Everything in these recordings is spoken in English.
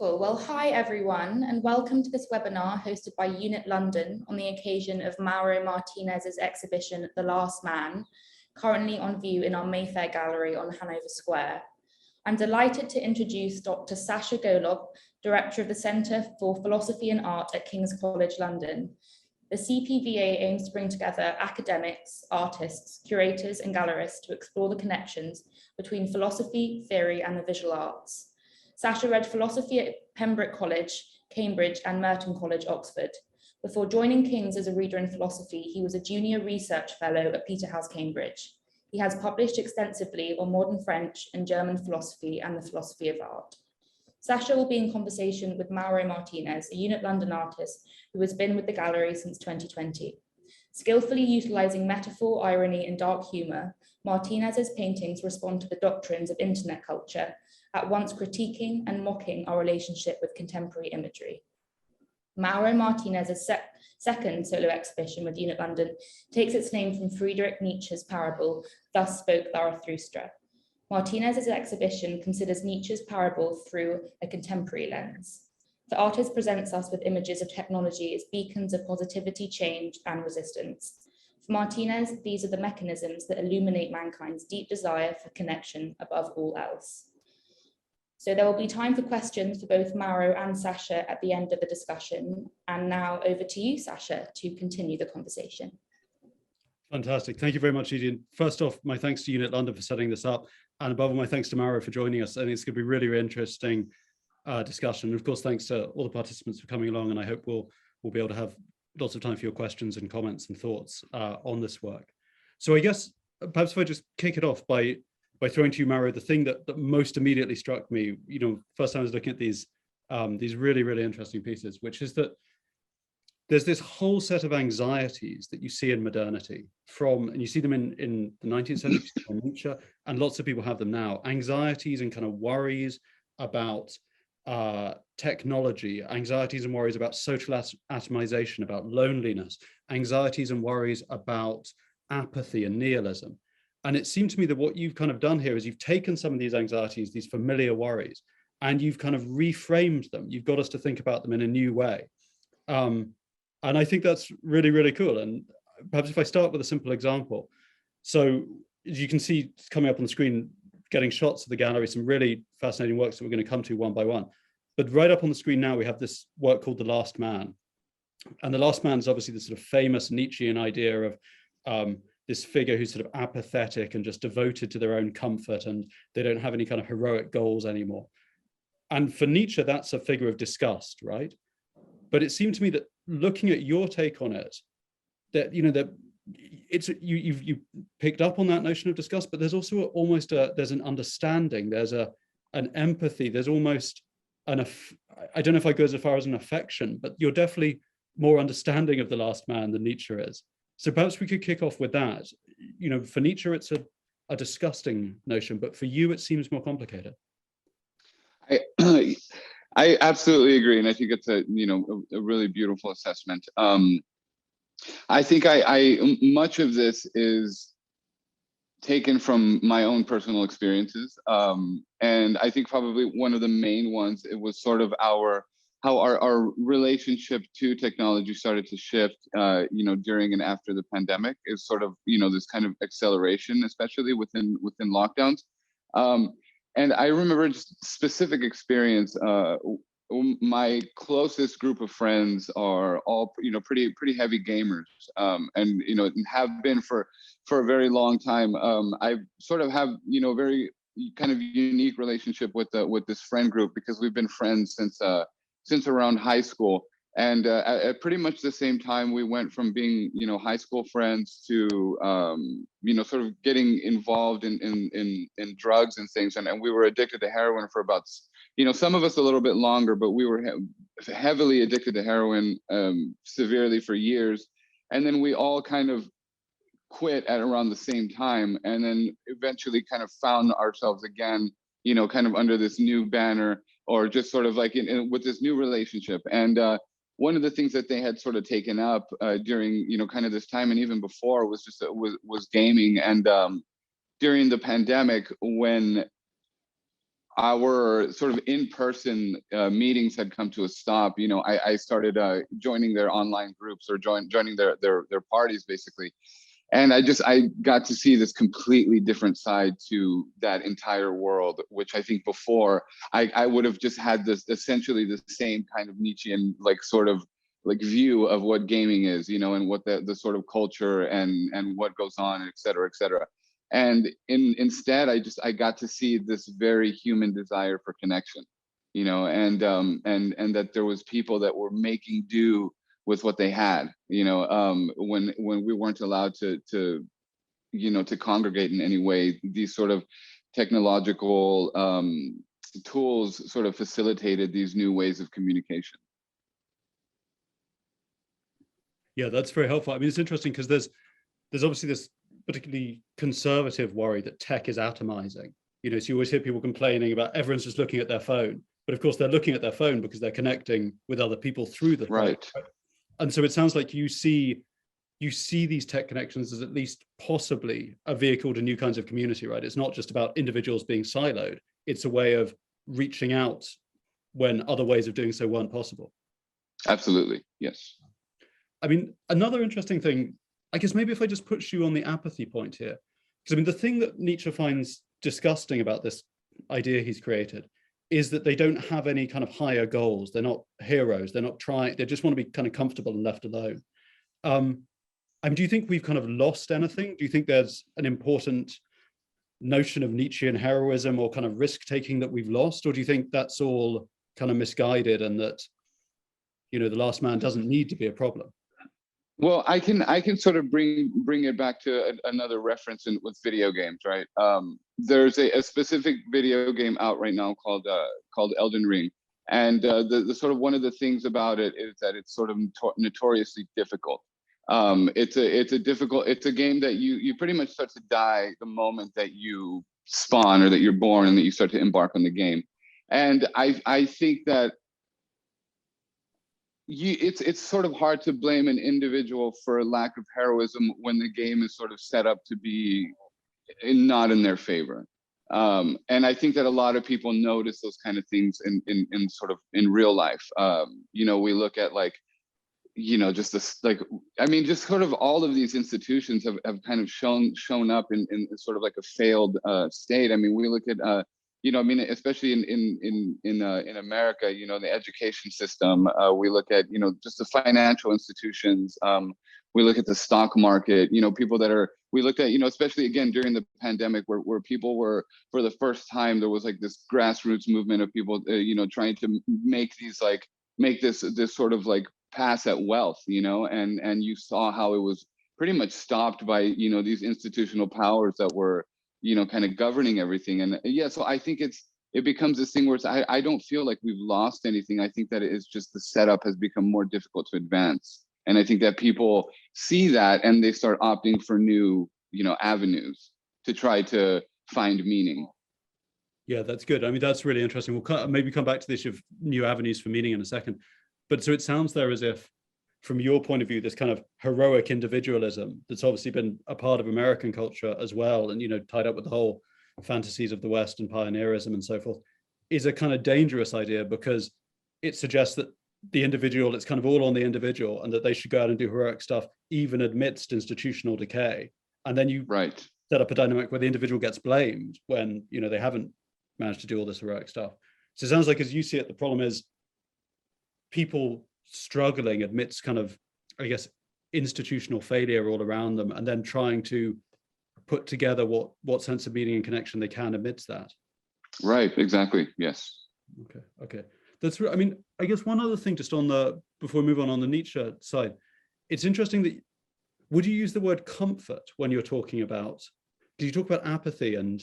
Well, hi everyone, and welcome to this webinar hosted by Unit London on the occasion of Mauro Martinez's exhibition, The Last Man, currently on view in our Mayfair gallery on Hanover Square. I'm delighted to introduce Dr. Sacha Golob, Director of the Centre for Philosophy and Art at King's College London. The CPVA aims to bring together academics, artists, curators, and gallerists to explore the connections between philosophy, theory, and the visual arts. Sacha read philosophy at Pembroke College, Cambridge, and Merton College, Oxford. Before joining King's as a reader in philosophy, he was a junior research fellow at Peterhouse, Cambridge. He has published extensively on modern French and German philosophy and the philosophy of art. Sacha will be in conversation with Mauro Martinez, a Unit London artist who has been with the gallery since 2020. Skillfully utilising metaphor, irony, and dark humour, Martinez's paintings respond to the doctrines of internet culture, at once critiquing and mocking our relationship with contemporary imagery. Mauro Martinez's second solo exhibition with Unit London takes its name from Friedrich Nietzsche's parable, Thus Spoke Zarathustra. Martinez's exhibition considers Nietzsche's parable through a contemporary lens. The artist presents us with images of technology as beacons of positivity, change, and resistance. For Martinez, these are the mechanisms that illuminate mankind's deep desire for connection above all else. So there will be time for questions for both Mauro and Sacha at the end of the discussion. And now over to you, Sacha, to continue the conversation. Fantastic. Thank you very much, Edie. First off, my thanks to Unit London for setting this up. And above all, my thanks to Mauro for joining us. I think it's going to be a really, really interesting discussion. And of course, thanks to all the participants for coming along. And I hope we'll be able to have lots of time for your questions and comments and thoughts on this work. So I guess perhaps if I just kick it off by throwing to you, Mauro, the thing that most immediately struck me, first time I was looking at these really, really interesting pieces, which is that there's this whole set of anxieties that you see in modernity and you see them in the 19th century, Nietzsche, and lots of people have them now. Anxieties and kind of worries about technology, anxieties and worries about social atomization, about loneliness, anxieties and worries about apathy and nihilism. And it seemed to me that what you've kind of done here is you've taken some of these anxieties, these familiar worries, and you've kind of reframed them. You've got us to think about them in a new way. And I think that's really, really cool. And perhaps if I start with a simple example. So as you can see coming up on the screen, getting shots of the gallery, some really fascinating works that we're going to come to one by one. But right up on the screen now, we have this work called The Last Man. And The Last Man is obviously this sort of famous Nietzschean idea of this figure who's sort of apathetic and just devoted to their own comfort, and they don't have any kind of heroic goals anymore. And for Nietzsche, that's a figure of disgust, right? But it seemed to me that looking at your take on it, that you picked up on that notion of disgust, but there's also almost there's an understanding, there's an empathy, there's almost I don't know if I go as far as an affection, but you're definitely more understanding of The Last Man than Nietzsche is. So perhaps we could kick off with that. For Nietzsche, it's a disgusting notion, but for you, it seems more complicated. I absolutely agree, and I think it's a really beautiful assessment. I think I much of this is taken from my own personal experiences, and I think probably one of the main ones, it was sort of how our relationship to technology started to shift, during and after the pandemic, is sort of this kind of acceleration, especially within lockdowns. And I remember just specific experience. My closest group of friends are all pretty heavy gamers, and have been for a very long time. I sort of have very kind of unique relationship with this friend group, because we've been friends since around high school. And at pretty much the same time, we went from being high school friends to sort of getting involved in drugs and things, and we were addicted to heroin for about some of us a little bit longer, but we were heavily addicted to heroin severely for years. And then we all kind of quit at around the same time, and then eventually kind of found ourselves again kind of under this new banner, or just sort of like with this new relationship. And one of the things that they had sort of taken up during kind of this time, and even before, was just was gaming. And during the pandemic, when our sort of in-person meetings had come to a stop, I started joining their online groups, or joining their parties, basically. And I got to see this completely different side to that entire world, which I think before I would have just had this essentially the same kind of Nietzschean sort of view of what gaming is, and what the sort of culture and what goes on, et cetera, et cetera. And instead, I got to see this very human desire for connection, and that there was people that were making do with what they had, when we weren't allowed to congregate in any way. These sort of technological tools sort of facilitated these new ways of communication. Yeah, that's very helpful. I mean, it's interesting because there's obviously this particularly conservative worry that tech is atomizing. So you always hear people complaining about everyone's just looking at their phone, but of course they're looking at their phone because they're connecting with other people through the phone. Right. And so it sounds like you see these tech connections as at least possibly a vehicle to new kinds of community, right? It's not just about individuals being siloed. It's a way of reaching out when other ways of doing so weren't possible. Absolutely, yes. I mean, another interesting thing, I guess maybe if I just push you on the apathy point here, because I mean, the thing that Nietzsche finds disgusting about this idea he's created is that they don't have any kind of higher goals. They're not heroes. They're not trying. They just want to be kind of comfortable and left alone. I mean, do you think we've kind of lost anything? Do you think there's an important notion of Nietzschean heroism or kind of risk taking that we've lost? Or do you think that's all kind of misguided and that, the last man doesn't need to be a problem? Well, I can sort of bring it back to another reference with video games, right? There's a specific video game out right now called Elden Ring, and the sort of one of the things about it is that it's sort of notoriously difficult. It's a game that you pretty much start to die the moment that you spawn or that you're born and that you start to embark on the game, and I think that it's sort of hard to blame an individual for a lack of heroism when the game is sort of set up to be not in their favor. And I think that a lot of people notice those kind of things in sort of in real life. We look at just this, I mean, just sort of all of these institutions have kind of shown up in sort of like a failed state. I mean, we look at especially in America, the education system, we look at, just the financial institutions, we look at the stock market, people we looked at, especially again, during the pandemic where people were, for the first time, there was this grassroots movement of people, trying to make this sort of pass at wealth, and you saw how it was pretty much stopped by, these institutional powers that were, kind of governing everything. And yeah, so I think it becomes this thing where I don't feel like we've lost anything. I think that it is just the setup has become more difficult to advance. And I think that people see that and they start opting for new, avenues to try to find meaning. Yeah, that's good. I mean, that's really interesting. We'll maybe come back to the issue of new avenues for meaning in a second. But so it sounds there as if, from your point of view, this kind of heroic individualism that's obviously been a part of American culture as well, and tied up with the whole fantasies of the West and pioneerism and so forth, is a kind of dangerous idea because it suggests that the individual, it's kind of all on the individual, and that they should go out and do heroic stuff even amidst institutional decay. And then you set up a dynamic where the individual gets blamed when they haven't managed to do all this heroic stuff. So it sounds like, as you see it, the problem is people struggling amidst kind of, I guess, institutional failure all around them, and then trying to put together what sense of meaning and connection they can amidst that. Right, exactly, yes. Okay. That's, I mean, I guess one other thing just before we move on the Nietzsche side, it's interesting that, would you use the word comfort when you're talking about, because you talk about apathy and,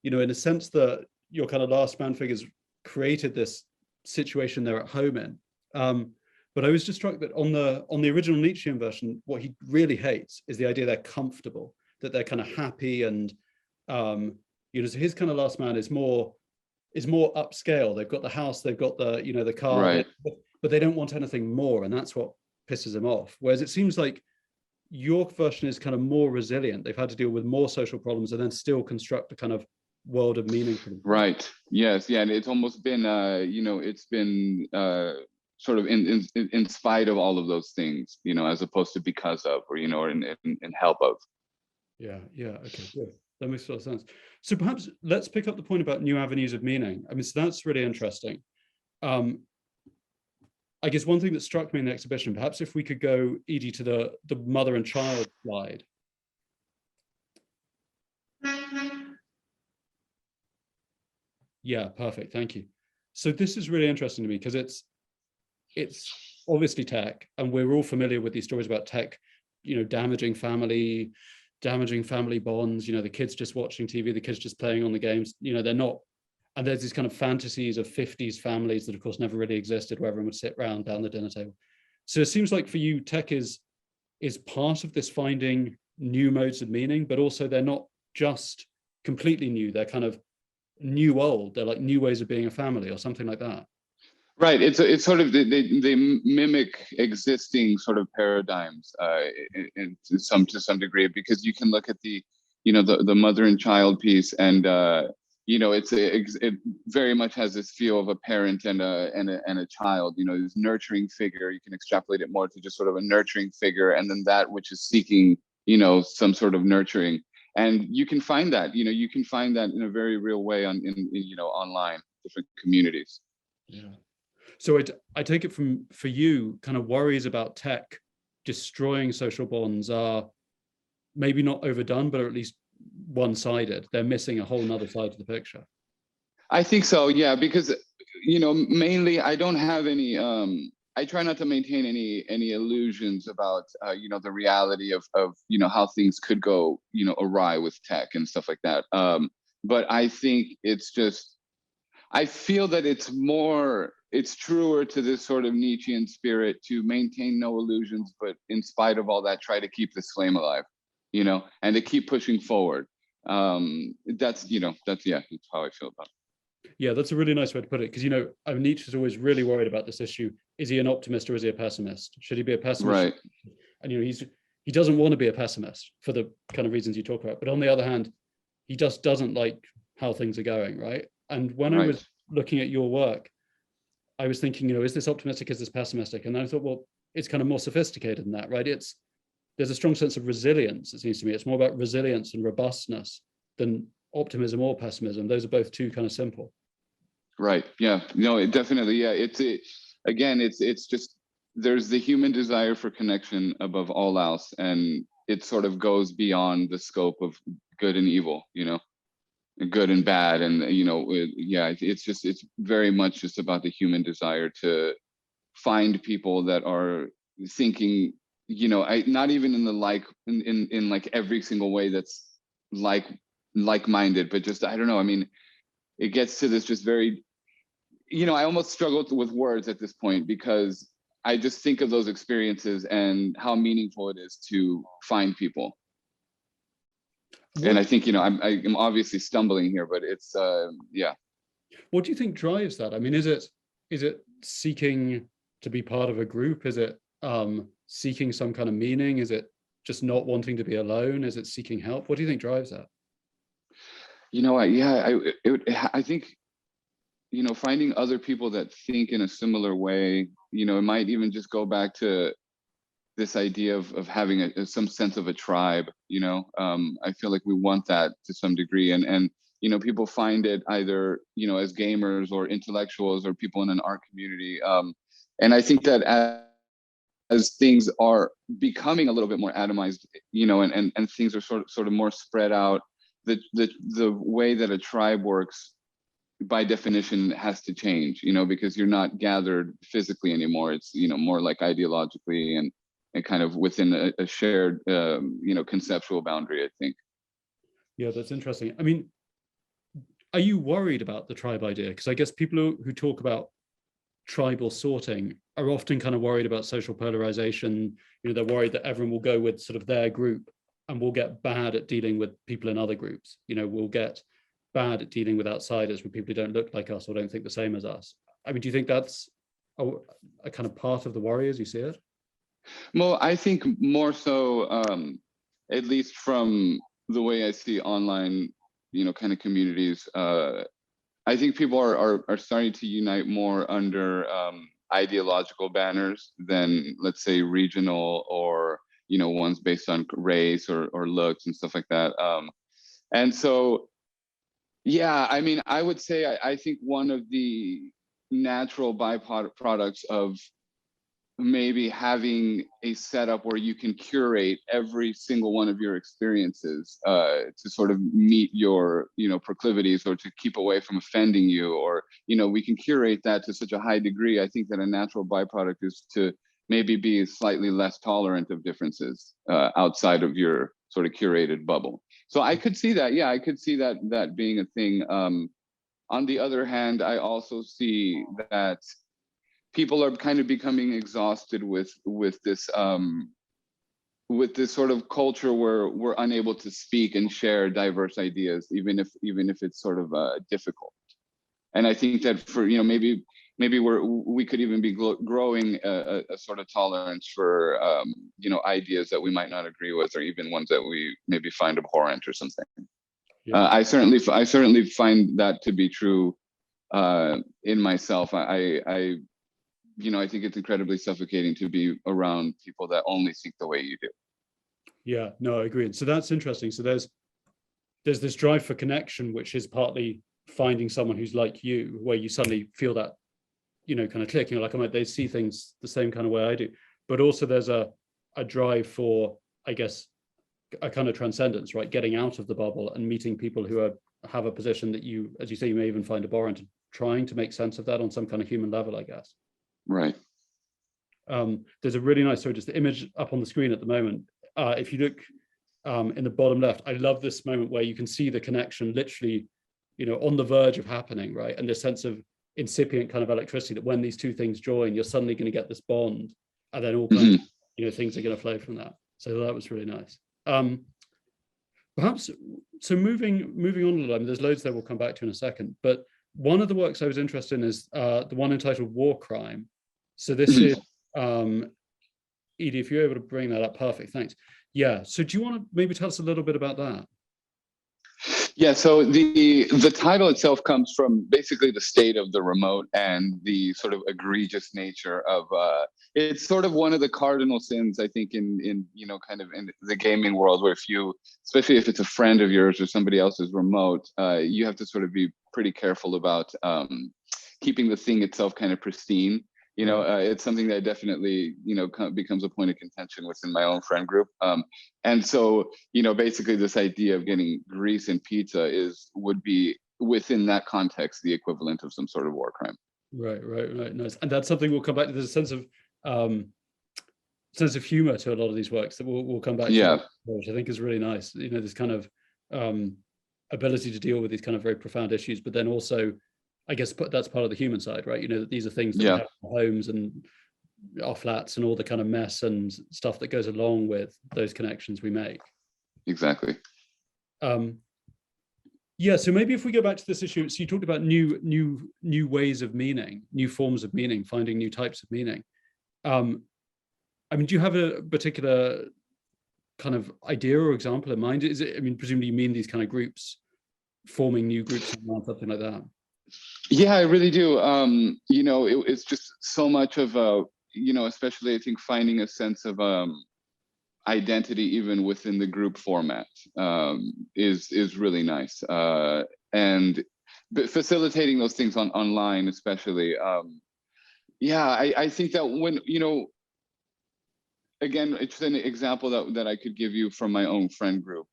in a sense that your kind of last man figures created this situation they're at home in. But I was just struck that on the original Nietzschean version, what he really hates is the idea they're comfortable, that they're kind of happy, and so his kind of last man is more upscale. They've got the house, they've got the the car, right, but they don't want anything more, and that's what pisses him off. Whereas it seems like your version is kind of more resilient. They've had to deal with more social problems and then still construct a kind of world of meaning for them. Right. Yes. Yeah. And it's almost been, it's been sort of in spite of all of those things, as opposed to because of, or, or in help of. Yeah. Okay, good. That makes a lot of sense. So perhaps let's pick up the point about new avenues of meaning. I mean, so that's really interesting. I guess one thing that struck me in the exhibition, perhaps if we could go, Edie, to the mother and child slide. Yeah, perfect. Thank you. So this is really interesting to me because it's obviously tech, and we're all familiar with these stories about tech, damaging family bonds, the kids just watching TV, the kids just playing on the games, they're not. And there's these kind of fantasies of 50s families that of course never really existed, where everyone would sit around down the dinner table. So it seems like for you, tech is part of this finding new modes of meaning, but also they're not just completely new, they're kind of new old, they're like new ways of being a family or something like that. Right. It's sort of they mimic existing sort of paradigms to some degree, because you can look at the mother and child piece, and it very much has this feel of a parent and a child. This nurturing figure. You can extrapolate it more to just sort of a nurturing figure, and then that which is seeking some sort of nurturing. And you can find that in a very real way in online, different communities. Yeah. So I take it for you, kind of worries about tech destroying social bonds are maybe not overdone, but at least one-sided. They're missing a whole nother side of the picture. I think so, yeah, because mainly I don't have any. I try not to maintain any illusions about the reality of how things could go awry with tech and stuff like that. But I think it's just, I feel that it's truer to this sort of Nietzschean spirit to maintain no illusions, but in spite of all that, try to keep this flame alive, and to keep pushing forward. That's how I feel about it. Yeah, that's a really nice way to put it, because Nietzsche's always really worried about this issue. Is he an optimist or is he a pessimist? Should he be a pessimist? Right. And he doesn't want to be a pessimist for the kind of reasons you talk about. But on the other hand, he just doesn't like how things are going, right? And when I was looking at your work, I was thinking, is this optimistic? Is this pessimistic? And then I thought, well, it's kind of more sophisticated than that, right? There's a strong sense of resilience, it seems to me. It's more about resilience and robustness than optimism or pessimism. Those are both too kind of simple. Right. Yeah. No, it definitely. Yeah. It's just, there's the human desire for connection above all else, and it sort of goes beyond the scope of good and evil, good and bad, and it's very much just about the human desire to find people that are thinking, not even in the in like every single way that's like-minded, but just, I don't know. I mean, it gets to this just very, I almost struggle with words at this point, because I just think of those experiences and how meaningful it is to find people. And I think, I'm obviously stumbling here, but it's, yeah. What do you think drives that? I mean, is it seeking to be part of a group? Is it seeking some kind of meaning? Is it just not wanting to be alone? Is it seeking help? What do you think drives that? I think, finding other people that think in a similar way, it might even just go back to this idea of having some sense of a tribe. I feel like we want that to some degree, and people find it either as gamers or intellectuals or people in an art community, and I think that as things are becoming a little bit more atomized, and things are sort of more spread out, the way that a tribe works by definition has to change, because you're not gathered physically anymore. It's more like ideologically and kind of within a shared conceptual boundary, I think. Yeah, that's interesting. I mean, are you worried about the tribe idea? Because I guess people who talk about tribal sorting are often kind of worried about social polarization. They're worried that everyone will go with sort of their group, and we'll get bad at dealing with people in other groups. We'll get bad at dealing with outsiders, with people who don't look like us or don't think the same as us. I mean, do you think that's a kind of part of the worry as you see it? Well, I think more so, at least from the way I see online kind of communities. I think people are starting to unite more under ideological banners than, let's say, regional or ones based on race or looks and stuff like that. And so, yeah, I mean, I would say I think one of the natural byproducts of maybe having a setup where you can curate every single one of your experiences to sort of meet your proclivities, or to keep away from offending you, or we can curate that to such a high degree. I think that a natural byproduct is to maybe be slightly less tolerant of differences outside of your sort of curated bubble. So I could see that. Yeah, I could see that being a thing. On the other hand, I also see that people are kind of becoming exhausted with this sort of culture where we're unable to speak and share diverse ideas, even if it's sort of difficult. And I think that for maybe we could even be growing a sort of tolerance for ideas that we might not agree with, or even ones that we maybe find abhorrent or something. Yeah. I certainly find that to be true in myself. I think it's incredibly suffocating to be around people that only think the way you do. Yeah, no, I agree. And so that's interesting. So there's this drive for connection, which is partly finding someone who's like you, where you suddenly feel that, kind of clicking, like they see things the same kind of way I do. But also there's a drive for, I guess, a kind of transcendence, right? Getting out of the bubble and meeting people who have a position that you, as you say, you may even find abhorrent, and trying to make sense of that on some kind of human level, I guess. Right. There's a really nice, just the image up on the screen at the moment. If you look in the bottom left, I love this moment where you can see the connection literally, on the verge of happening, right? And this sense of incipient kind of electricity, that when these two things join, you're suddenly going to get this bond, and then all kinds of, things are going to flow from that. So that was really nice. Perhaps, so moving on a little, there's loads there we'll come back to in a second, but one of the works I was interested in is the one entitled War Crime. So this is, Edie, if you're able to bring that up, perfect, thanks. Yeah, so do you want to maybe tell us a little bit about that? Yeah, so the title itself comes from basically the state of the remote and the sort of egregious nature of it's sort of one of the cardinal sins, I think, in kind of in the gaming world, where especially if it's a friend of yours or somebody else's remote, you have to sort of be pretty careful about keeping the thing itself kind of pristine. It's something that definitely, becomes a point of contention within my own friend group. And so, basically this idea of getting grease and pizza would be within that context, the equivalent of some sort of war crime. Right. Nice. And that's something we'll come back to. There's a sense of humor to a lot of these works that we'll come back to, which I think is really nice. This kind of ability to deal with these kind of very profound issues, but then also, I guess that's part of the human side, right? That these are things that we have in our homes and our flats and all the kind of mess and stuff that goes along with those connections we make. Exactly. Yeah, so maybe if we go back to this issue, so you talked about new ways of meaning, new forms of meaning, finding new types of meaning. Do you have a particular kind of idea or example in mind? Is it, presumably you mean these kind of groups, forming new groups around something like that? Yeah, I really do. It's just so much of especially I think finding a sense of identity even within the group format is really nice. And facilitating those things online, especially. I think that when, again, it's an example that I could give you from my own friend group,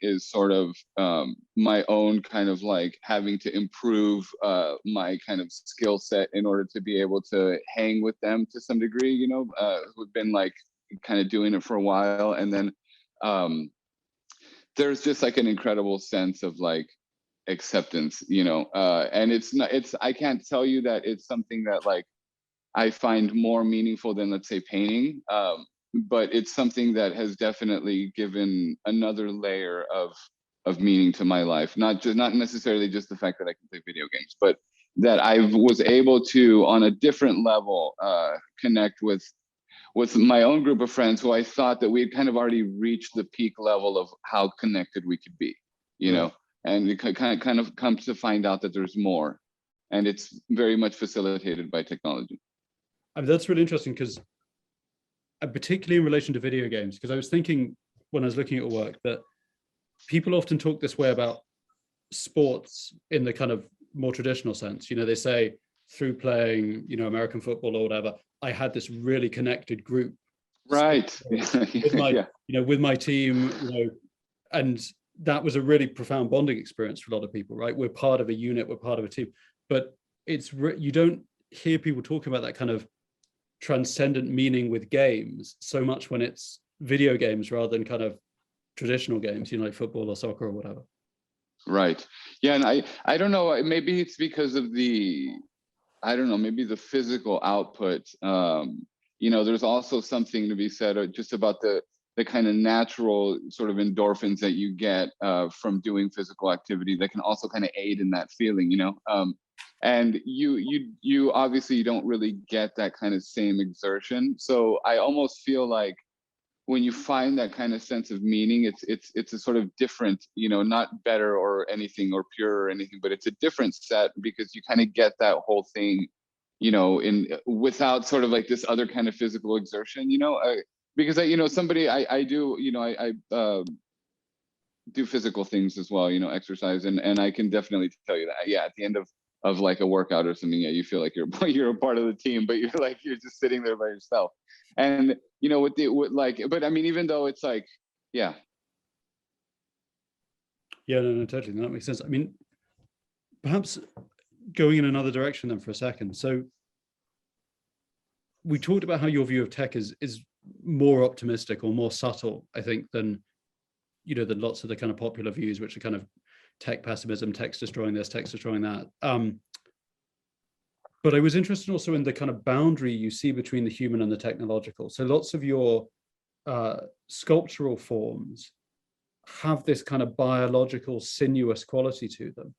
is sort of my own kind of like having to improve my kind of skill set in order to be able to hang with them to some degree, who've been like kind of doing it for a while. And then there's just like an incredible sense of like acceptance, and I can't tell you that it's something that like I find more meaningful than, let's say, painting. But it's something that has definitely given another layer of meaning to my life. Not necessarily just the fact that I can play video games, but that I was able to, on a different level, connect with my own group of friends who I thought that we had kind of already reached the peak level of how connected we could be, and it kind of comes to find out that there's more, and it's very much facilitated by technology. I mean, that's really interesting, because particularly in relation to video games, because I was thinking when I was looking at your work that people often talk this way about sports in the kind of more traditional sense. You know, they say through playing, you know, American football or whatever, I had this really connected group. Right. With my, you know, with my team, you know, and that was a really profound bonding experience for a lot of people, right? We're part of a unit, we're part of a team, but it's, you don't hear people talking about that kind of transcendent meaning with games so much when it's video games rather than kind of traditional games, you know, like football or soccer or whatever. Right. Yeah. And I don't know, maybe it's because of maybe the physical output. You know, there's also something to be said just about the kind of natural sort of endorphins that you get from doing physical activity that can also kind of aid in that feeling, you know. And you obviously you don't really get that kind of same exertion. So I almost feel like when you find that kind of sense of meaning, it's a sort of different, you know, not better or anything or pure or anything, but it's a different set because you kind of get that whole thing, you know, without sort of like this other kind of physical exertion, you know, because I do, you know, I do physical things as well, you know, exercise, and I can definitely tell you that, yeah, at the end of like a workout or something, yeah, you feel like you're a part of the team, but you're just sitting there by yourself. And you know, but I mean, even though it's like, yeah, no, totally, that makes sense. I mean, perhaps going in another direction then for a second. So we talked about how your view of tech is more optimistic or more subtle, I think, than, you know, than lots of the kind of popular views, which are kind of tech pessimism, tech's destroying this, tech's destroying that. But I was interested also in the kind of boundary you see between the human and the technological. So lots of your sculptural forms have this kind of biological, sinuous quality to them.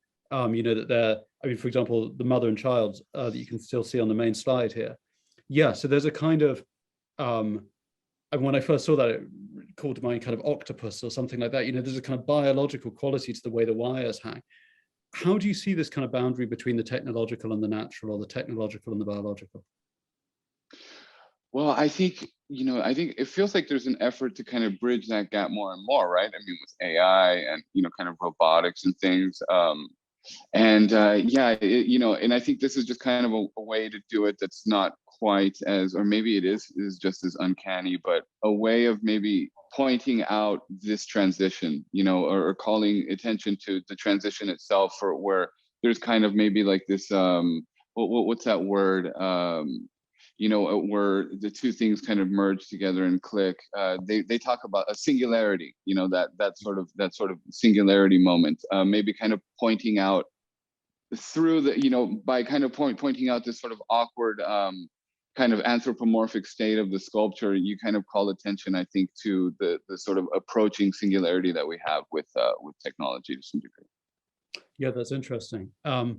You know, that they're, I mean, for example, the mother and child that you can still see on the main slide here. Yeah, so there's a kind of, and when I first saw that, it called to mind kind of octopus or something like that. You know, there's a kind of biological quality to the way the wires hang. How do you see this kind of boundary between the technological and the natural, or the technological and the biological? Well, I think it feels like there's an effort to kind of bridge that gap more and more, right? I mean, with AI and, you know, kind of robotics and things. You know, and I think this is just kind of a way to do it that's not quite as, or maybe it is just as uncanny, but a way of maybe pointing out this transition, you know, or calling attention to the transition itself, or where there's kind of maybe like this, what's that word? You know, where the two things kind of merge together and click. They talk about a singularity, you know, that sort of singularity moment, maybe kind of pointing out through the, you know, by kind of pointing out this sort of awkward kind of anthropomorphic state of the sculpture, you kind of call attention, I think, to the sort of approaching singularity that we have with technology to some degree. Yeah, that's interesting. But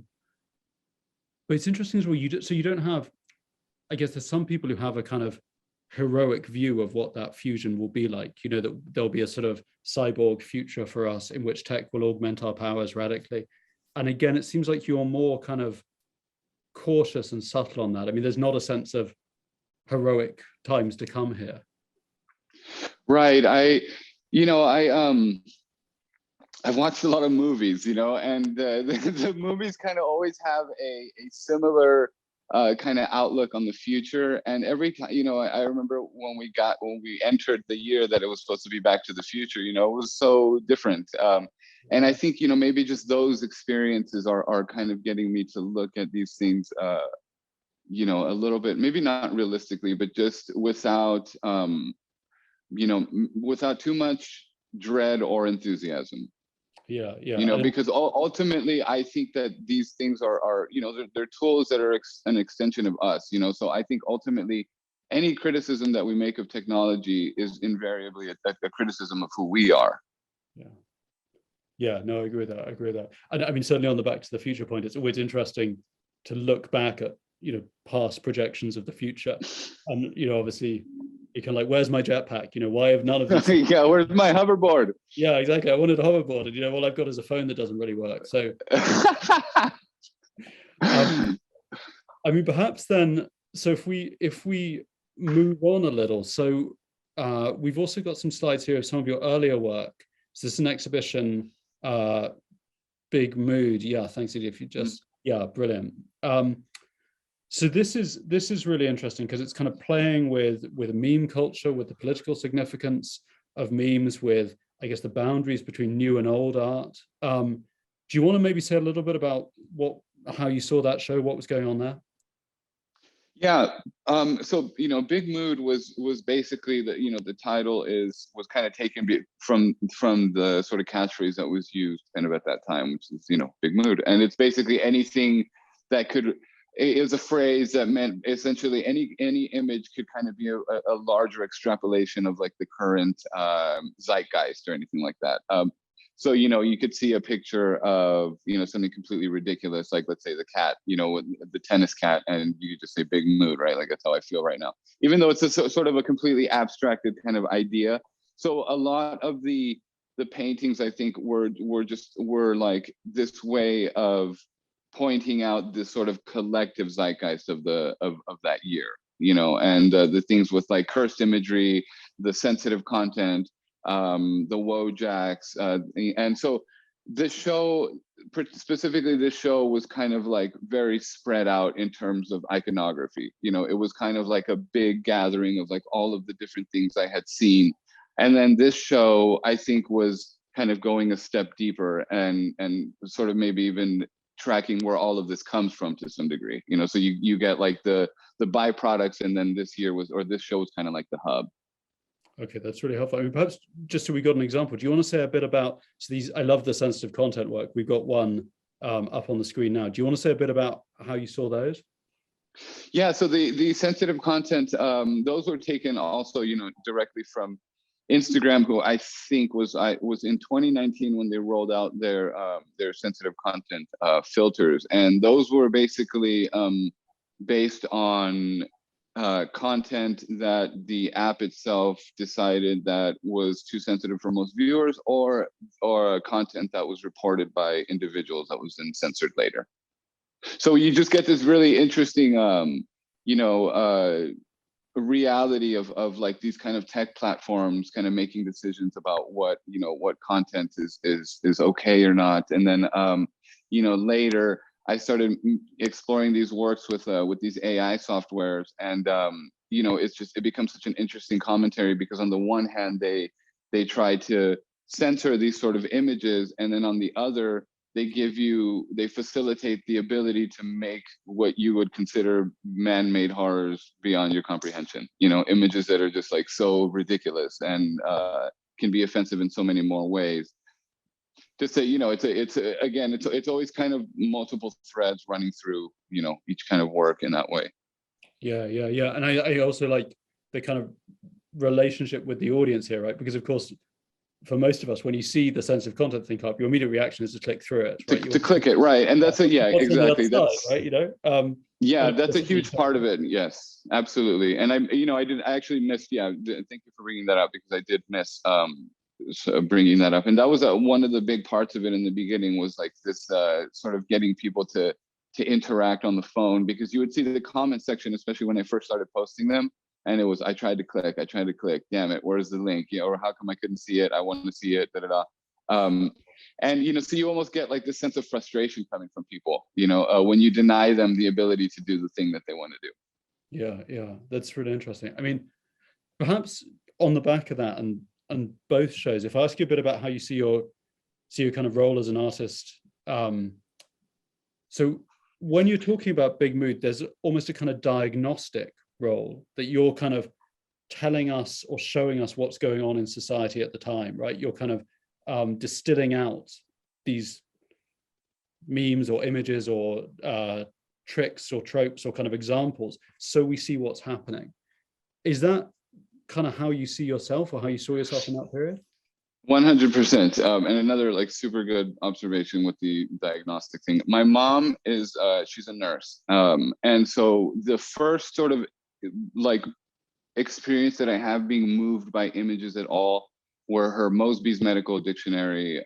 it's interesting as well. You don't have, I guess there's some people who have a kind of heroic view of what that fusion will be like, you know, that there'll be a sort of cyborg future for us in which tech will augment our powers radically. And again, it seems like you're more kind of cautious and subtle on that. I mean, there's not a sense of heroic times to come here. Right. I've watched a lot of movies, you know, and the movies kind of always have a similar kind of outlook on the future. And every time, you know, I remember when we entered the year that it was supposed to be Back to the Future, you know, it was so different. And I think, you know, maybe just those experiences are kind of getting me to look at these things, you know, a little bit, maybe not realistically, but just without, you know, without too much dread or enthusiasm. Yeah. You know, because ultimately, I think that these things are you know, they're tools that are an extension of us, you know. So I think ultimately, any criticism that we make of technology is invariably a criticism of who we are. Yeah, no, I agree with that. And I mean, certainly on the Back to the Future point, it's always interesting to look back at, you know, past projections of the future. And, you know, obviously, You're kind of like, where's my jetpack? You know, why have none of these? Yeah, where's my hoverboard? Yeah, exactly. I wanted a hoverboard, and you know, all I've got is a phone that doesn't really work. So, I mean, perhaps then, so if we move on a little, so we've also got some slides here of some of your earlier work. So this is an exhibition, Big Mood. Yeah, thanks, Edie. If you just, yeah, brilliant. So this is really interesting because it's kind of playing with meme culture, with the political significance of memes, with, I guess, the boundaries between new and old art. Do you want to maybe say a little bit about how you saw that show, what was going on there? Yeah. So, you know, Big Mood was basically the title was kind of taken from the sort of catchphrase that was used kind of at that time, which is, you know, Big Mood. And it's basically anything that it was a phrase that meant essentially any image could kind of be a larger extrapolation of like the current zeitgeist or anything like that. So, you know, you could see a picture of, you know, something completely ridiculous, like let's say the cat, you know, the tennis cat, and you could just say Big Mood, right? Like, that's how I feel right now, even though it's a sort of a completely abstracted kind of idea. So a lot of the paintings, I think, were like this way of pointing out this sort of collective zeitgeist of that year, you know, and the things with like cursed imagery, the sensitive content, the Wojaks, and so this show, specifically this show, was kind of like very spread out in terms of iconography. You know, it was kind of like a big gathering of like all of the different things I had seen. And then this show, I think, was kind of going a step deeper and sort of maybe even tracking where all of this comes from to some degree. You know, so you get like the byproducts, and then this show was kind of like the hub. Okay, that's really helpful. I mean, perhaps just so we got an example, do you want to say a bit about, so these, I love the sensitive content work. We've got one up on the screen now. Do you want to say a bit about how you saw those? Yeah, so the sensitive content, those were taken also, you know, directly from Instagram, who I think was in 2019 when they rolled out their sensitive content filters, and those were basically based on content that the app itself decided that was too sensitive for most viewers, or content that was reported by individuals that was then censored later. So you just get this really interesting, you know, reality of like these kind of tech platforms kind of making decisions about what content is okay or not, and then you know, later I started exploring these works with these AI softwares, and you know, it becomes such an interesting commentary, because on the one hand they try to censor these sort of images, and then on the other they facilitate the ability to make what you would consider man-made horrors beyond your comprehension. You know, images that are just like so ridiculous and can be offensive in so many more ways. Just say, you know, it's always kind of multiple threads running through, you know, each kind of work in that way. Yeah. And I also like the kind of relationship with the audience here, right? Because of course, for most of us, when you see the sensitive content thing up, your immediate reaction is to click through it, right? To click it, right? And that's exactly. That's right. You know, yeah, that's a huge part of it. Yes, absolutely. And I actually missed. Yeah, thank you for bringing that up, because I did miss bringing that up. And that was one of the big parts of it in the beginning, was like this sort of getting people to interact on the phone, because you would see the comment section, especially when I first started posting them. And it was, I tried to click, damn it, where's the link? You know, or how come I couldn't see it? I want to see it, and, you know, so you almost get like this sense of frustration coming from people, you know, when you deny them the ability to do the thing that they want to do. Yeah, that's really interesting. I mean, perhaps on the back of that, and both shows, if I ask you a bit about how you see your kind of role as an artist. So when you're talking about Big Mood, there's almost a kind of diagnostic role that you're kind of telling us or showing us what's going on in society at the time, right? You're kind of distilling out these memes or images or tricks or tropes or kind of examples, so we see what's happening. Is that kind of how you see yourself, or how you saw yourself in that period? 100%. And another like super good observation with the diagnostic thing. My mom she's a nurse. And so the first sort of like experience that I have being moved by images at all were her Mosby's Medical Dictionary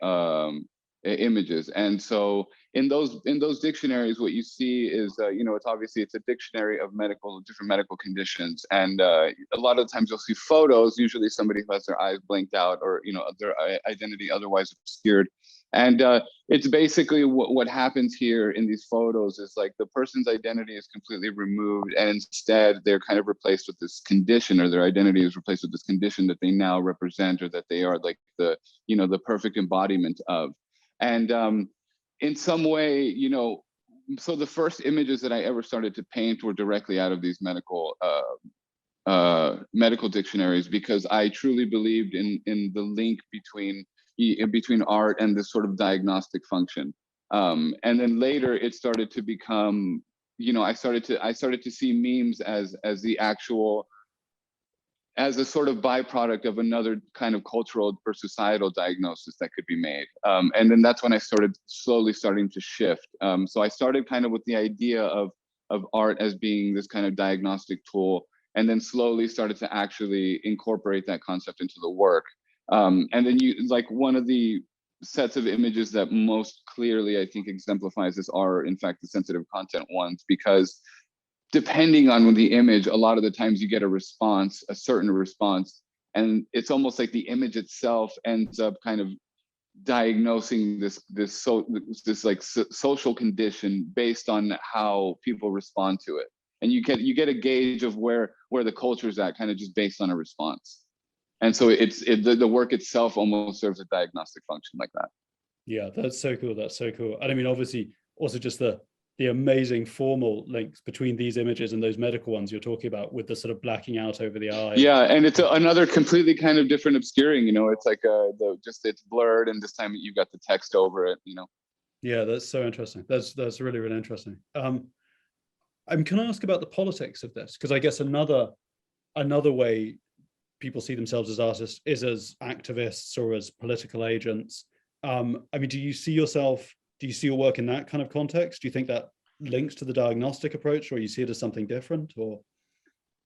images. And so in those dictionaries, what you see is, it's a dictionary of different medical conditions. And a lot of the times you'll see photos, usually somebody who has their eyes blanked out or, their identity otherwise obscured. And it's basically what happens here in these photos is like the person's identity is completely removed, and instead they're kind of replaced with this condition, or their identity is replaced with this condition that they now represent, or that they are like the perfect embodiment of. And in some way, so the first images that I ever started to paint were directly out of these medical dictionaries, because I truly believed in the link between art and this sort of diagnostic function. And then later it started to become, I started to see memes as a sort of byproduct of another kind of cultural or societal diagnosis that could be made. And then that's when I started starting to shift. So I started kind of with the idea of art as being this kind of diagnostic tool, and then slowly started to actually incorporate that concept into the work. And then one of the sets of images that most clearly I think exemplifies this are in fact the sensitive content ones, because depending on the image, a lot of the times you get a certain response, and it's almost like the image itself ends up kind of diagnosing this social condition based on how people respond to it. And you get a gauge of where the culture is at, kind of just based on a response. And so the work itself almost serves a diagnostic function like that. Yeah, that's so cool. That's so cool. And I mean, obviously, also just the amazing formal links between these images and those medical ones you're talking about, with the sort of blacking out over the eye. Yeah, and it's another completely kind of different obscuring. It's like it's blurred, and this time you've got the text over it. Yeah, that's so interesting. That's really, really interesting. Can I ask about the politics of this? Because I guess another way people see themselves as artists is as activists or as political agents. Do you see your work in that kind of context? Do you think that links to the diagnostic approach, or you see it as something different? Or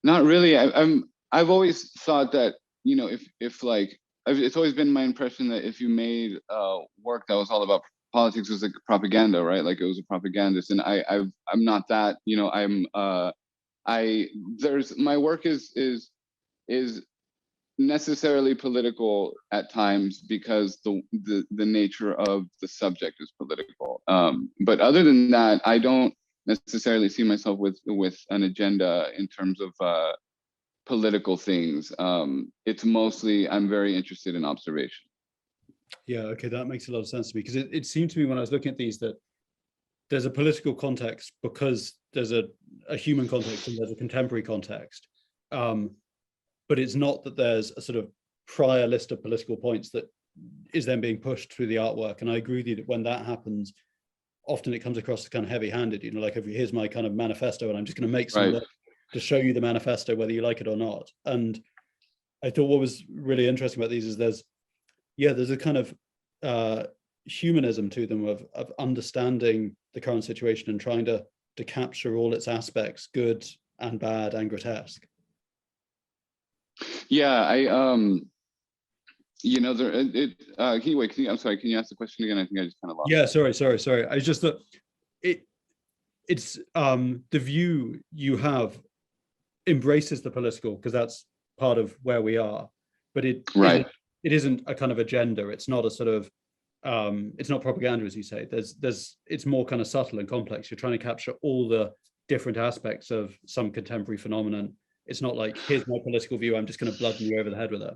not really. I've always thought that it's always been my impression that if you made work that was all about politics, it was like propaganda, right? Like it was a propagandist, and I'm not that. My work is necessarily political at times because the nature of the subject is political. But other than that, I don't necessarily see myself with an agenda in terms of political things. It's mostly I'm very interested in observation. Yeah, okay, that makes a lot of sense to me, because it seemed to me when I was looking at these that there's a political context because there's a human context and there's a contemporary context. But it's not that there's a sort of prior list of political points that is then being pushed through the artwork. And I agree with you that when that happens, often it comes across as kind of heavy-handed, like here's my kind of manifesto and I'm just going to make some work to show you the manifesto, whether you like it or not. And I thought what was really interesting about these is there's a kind of humanism to them of understanding the current situation and trying to capture all its aspects, good and bad and grotesque. Yeah, I'm sorry, can you ask the question again? I think I just kind of lost. Yeah, sorry. I just thought it's the view you have embraces the political, because that's part of where we are, but it isn't a kind of agenda. It's not a sort of it's not propaganda, as you say. It's more kind of subtle and complex. You're trying to capture all the different aspects of some contemporary phenomenon. It's not like, here's my political view, I'm just going to bludgeon you over the head with it.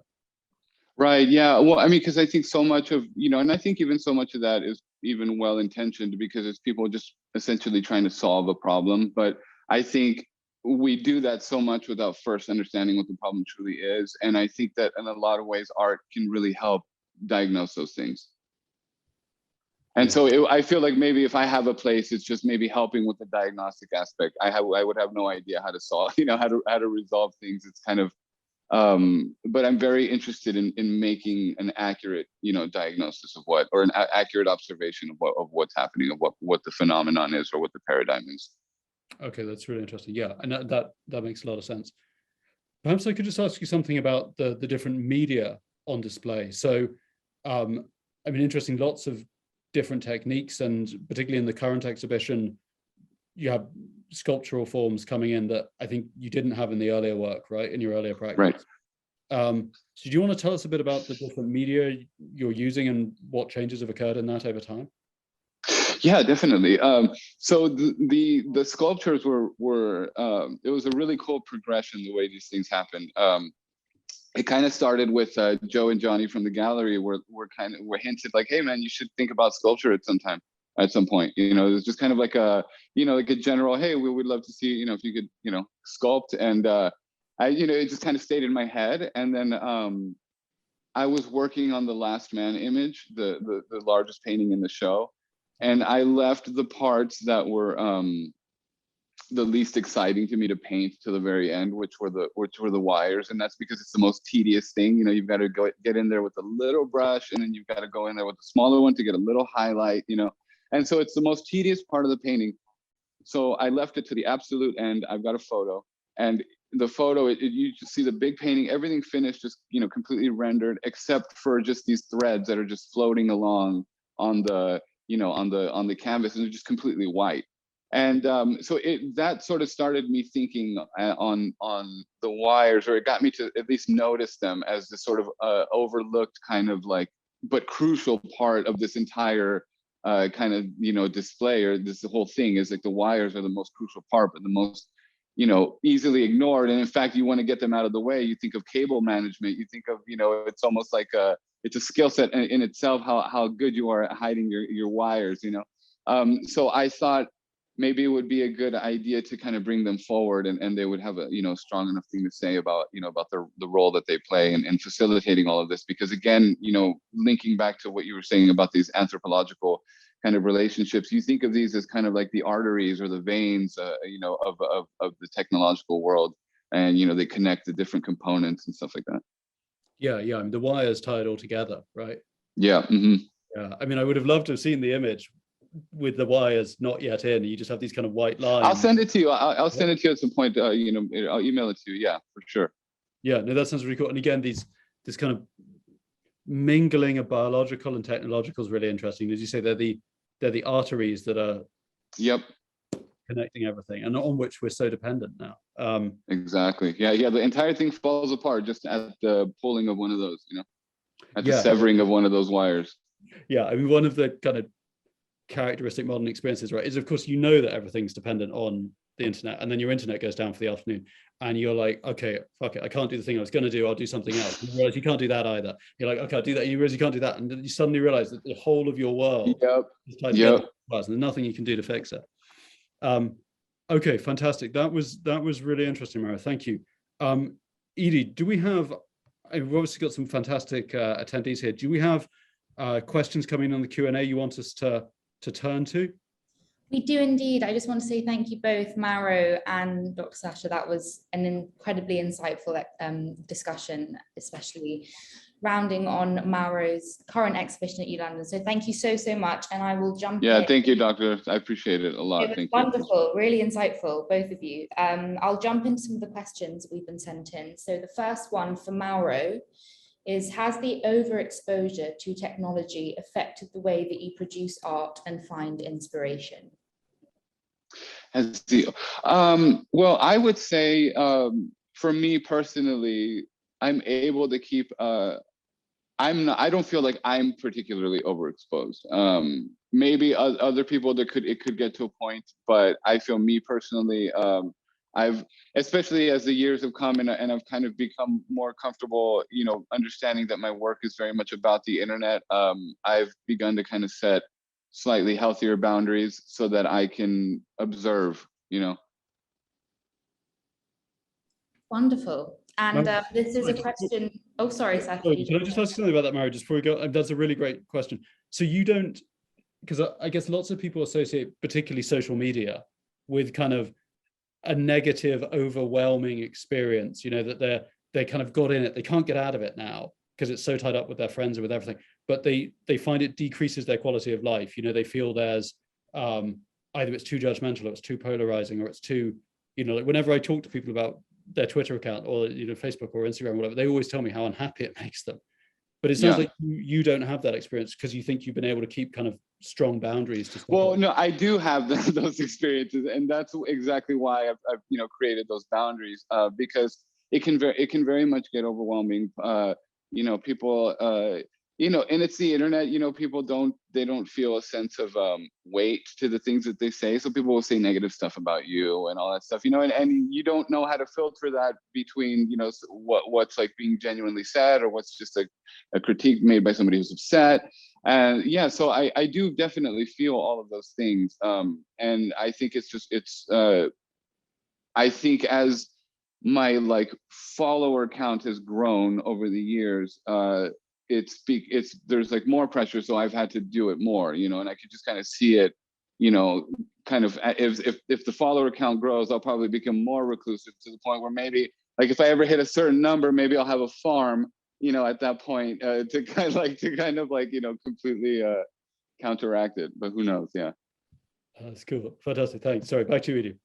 Right. Yeah. Well, I mean, because I think so much of, and I think even so much of that is even well-intentioned, because it's people just essentially trying to solve a problem. But I think we do that so much without first understanding what the problem truly is. And I think that in a lot of ways, art can really help diagnose those things. And so I feel like maybe if I have a place, it's just maybe helping with the diagnostic aspect. I would have no idea how to solve, how to resolve things. It's kind of, but I'm very interested in making an accurate, diagnosis of an accurate observation of what's happening, of what the phenomenon is or what the paradigm is. Okay, that's really interesting. Yeah, and that makes a lot of sense. Perhaps I could just ask you something about the different media on display. So, I mean, interesting, lots of different techniques, and particularly in the current exhibition, you have sculptural forms coming in that I think you didn't have in the earlier work, right? In your earlier practice. Right. So do you want to tell us a bit about the different media you're using and what changes have occurred in that over time? Yeah, definitely. So the sculptures were it was a really cool progression the way these things happened. It kind of started with Joe and Johnny from the gallery were hinted like, hey man, you should think about sculpture at some point. You know, it was just kind of like a, you know, like a general, hey, we would love to see, you know, if you could, you know, sculpt. And it just kind of stayed in my head. And then I was working on the Last Man image, the largest painting in the show. And I left the parts that were the least exciting to me to paint to the very end, which were the wires. And that's because it's the most tedious thing. You know, you've got to get in there with a little brush, and then you've got to go in there with a smaller one to get a little highlight, you know. And so it's the most tedious part of the painting. So I left it to the absolute end. I've got a photo, and the photo, you just see the big painting, everything finished, just, you know, completely rendered, except for just these threads that are just floating along on the, you know, on the canvas, and they're just completely white. And so that sort of started me thinking on the wires, or it got me to at least notice them as this sort of overlooked kind of like, but crucial part of this entire kind of, you know, display, or this whole thing is like the wires are the most crucial part, but the most, you know, easily ignored. And in fact, you want to get them out of the way. You think of cable management, you think of, you know, it's almost like it's a skill set in itself, how good you are at hiding your wires, you know. So I thought maybe it would be a good idea to kind of bring them forward, and they would have a, you know, strong enough thing to say about, you know, about the role that they play in facilitating all of this. Because again, you know, linking back to what you were saying about these anthropological kind of relationships, you think of these as kind of like the arteries or the veins, you know, of the technological world, and, you know, they connect the different components and stuff like that. Yeah, I mean, the wires tie it all together, right? Yeah. Mm-hmm. Yeah, I mean, I would have loved to have seen the image with the wires not yet in. You just have these kind of white lines. I'll send it to you. I'll send it to you at some point. You know, I'll email it to you. Yeah, for sure. Yeah, no, that sounds really cool. And again, this kind of mingling of biological and technological is really interesting. As you say, they're the arteries that are connecting everything, and on which we're so dependent now. Exactly. Yeah. The entire thing falls apart just at the pulling of one of those, you know, at the severing of one of those wires. Yeah, I mean, one of the kind of characteristic modern experiences, right, is of course, you know, that everything's dependent on the internet, and then your internet goes down for the afternoon, and you're like, okay, fuck it, I can't do the thing I was going to do, I'll do something else. You realize you can't do that either. You're like, okay, I'll do that. You realize you can't do that, and then you suddenly realize that the whole of your world is tied together, and there's nothing you can do to fix it. Okay, fantastic. That was really interesting, Mauro. Thank you. Edie, do we have? We've obviously got some fantastic attendees here. Do we have questions coming on the Q&A you want us to turn to? We do indeed. I just want to say thank you both, Mauro and Dr. Sacha. That was an incredibly insightful discussion, especially rounding on Mauro's current exhibition at ULondon. So thank you so much. And I will jump in. Thank you, Doctor. I appreciate it a lot. It was wonderful, really insightful, both of you. I'll jump into some of the questions we've been sent in. So the first one for Mauro is, has the overexposure to technology affected the way that you produce art and find inspiration? Well, I would say for me personally, I'm able to keep, I don't feel like I'm particularly overexposed. Maybe other people it could get to a point, but I feel me personally, I've, especially as the years have come and I've kind of become more comfortable, you know, understanding that my work is very much about the internet. I've begun to kind of set slightly healthier boundaries so that I can observe, you know. Wonderful. And this is a question. Oh, sorry, Sacha. Can I just ask you something about that, Mauro, just before we go? That's a really great question. So you don't, because I guess lots of people associate particularly social media with kind of a negative, overwhelming experience, you know, that they kind of got in it, they can't get out of it now because it's so tied up with their friends and with everything, but they find it decreases their quality of life. You know, they feel there's either it's too judgmental, or it's too polarizing, or it's too, you know, like whenever I talk to people about their Twitter account or Facebook or Instagram or whatever, they always tell me how unhappy it makes them. But it sounds like you don't have that experience because you think you've been able to keep kind of strong boundaries to well, no, I do have those experiences, and that's exactly why I've created those boundaries, because it can very much get overwhelming. People, and it's the internet. People don't feel a sense of weight to the things that they say. So people will say negative stuff about you and all that stuff. And you don't know how to filter that between what's like being genuinely said or what's just a critique made by somebody who's upset. And so I do definitely feel all of those things. And I think I think as my follower count has grown over the years, there's more pressure, so I've had to do it more, and I could just kind of see it, kind of if the follower count grows, I'll probably become more reclusive to the point where maybe if I ever hit a certain number, maybe I'll have a farm, at that point, to kind of completely counteract it. But who knows? Yeah. That's cool. Fantastic. Thanks. Sorry, back to you, Edie.